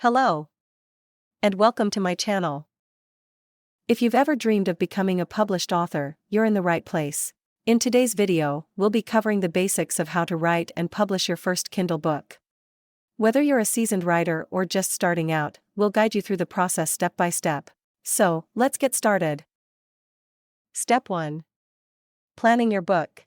Hello, and welcome to my channel. If you've ever dreamed of becoming a published author, you're in the right place. In today's video, we'll be covering the basics of how to write and publish your first Kindle book. Whether you're a seasoned writer or just starting out, we'll guide you through the process step by step. So, let's get started. Step 1. Planning your book.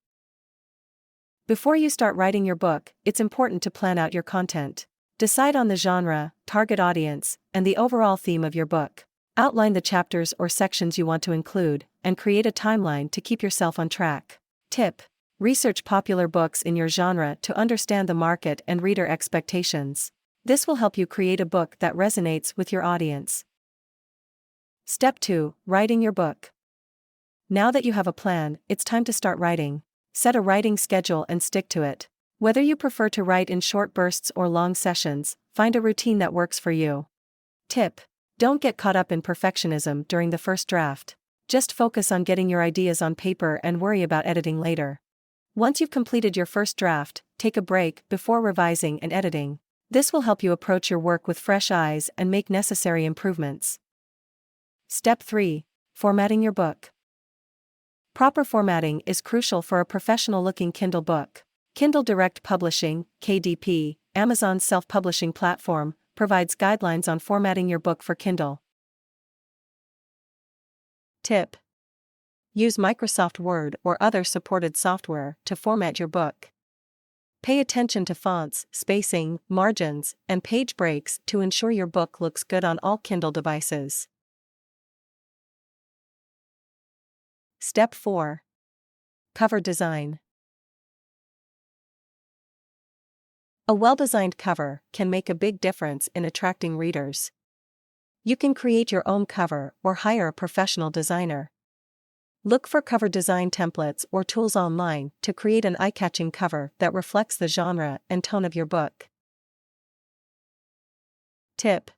Before you start writing your book, it's important to plan out your content. Decide on the genre, target audience, and the overall theme of your book. Outline the chapters or sections you want to include, and create a timeline to keep yourself on track. Tip: research popular books in your genre to understand the market and reader expectations. This will help you create a book that resonates with your audience. Step 2. Writing your book. Now that you have a plan, it's time to start writing. Set a writing schedule and stick to it. Whether you prefer to write in short bursts or long sessions, find a routine that works for you. Tip: don't get caught up in perfectionism during the first draft. Just focus on getting your ideas on paper and worry about editing later. Once you've completed your first draft, take a break before revising and editing. This will help you approach your work with fresh eyes and make necessary improvements. Step 3. Formatting your book. Proper formatting is crucial for a professional-looking Kindle book. Kindle Direct Publishing, KDP, Amazon's self-publishing platform, provides guidelines on formatting your book for Kindle. Tip: use Microsoft Word or other supported software to format your book. Pay attention to fonts, spacing, margins, and page breaks to ensure your book looks good on all Kindle devices. Step 4. Cover design. A well-designed cover can make a big difference in attracting readers. You can create your own cover or hire a professional designer. Look for cover design templates or tools online to create an eye-catching cover that reflects the genre and tone of your book. Tip: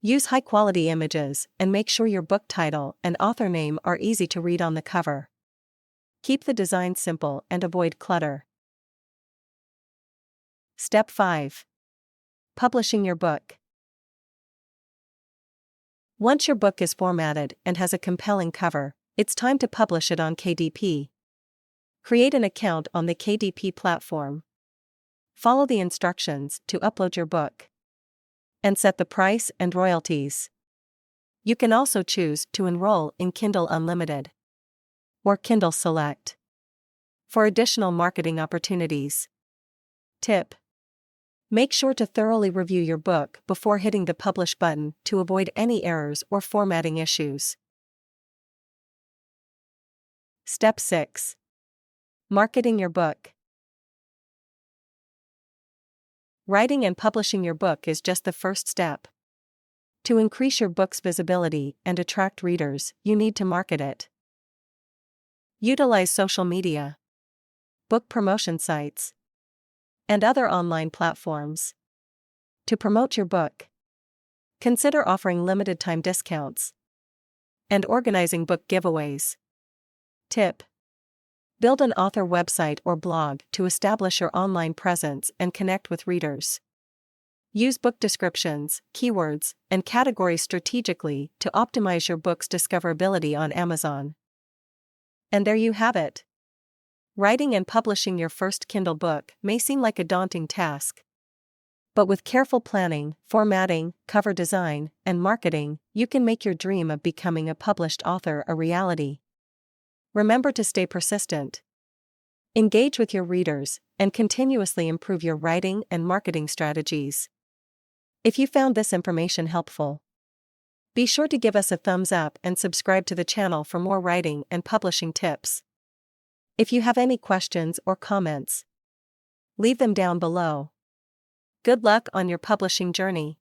use high-quality images and make sure your book title and author name are easy to read on the cover. Keep the design simple and avoid clutter. Step 5. Publishing your book. Once your book is formatted and has a compelling cover, it's time to publish it on KDP. Create an account on the KDP platform. Follow the instructions to upload your book. And set the price and royalties. You can also choose to enroll in Kindle Unlimited or Kindle Select for additional marketing opportunities. Tip: make sure to thoroughly review your book before hitting the publish button to avoid any errors or formatting issues. Step 6. Marketing your book. Writing and publishing your book is just the first step. To increase your book's visibility and attract readers, you need to market it. Utilize social media, book promotion sites, and other online platforms to promote your book. Consider offering limited-time discounts and organizing book giveaways. Tip: build an author website or blog to establish your online presence and connect with readers. Use book descriptions, keywords, and categories strategically to optimize your book's discoverability on Amazon. And there you have it. Writing and publishing your first Kindle book may seem like a daunting task. But with careful planning, formatting, cover design, and marketing, you can make your dream of becoming a published author a reality. Remember to stay persistent. Engage with your readers, and continuously improve your writing and marketing strategies. If you found this information helpful, be sure to give us a thumbs up and subscribe to the channel for more writing and publishing tips. If you have any questions or comments, leave them down below. Good luck on your publishing journey.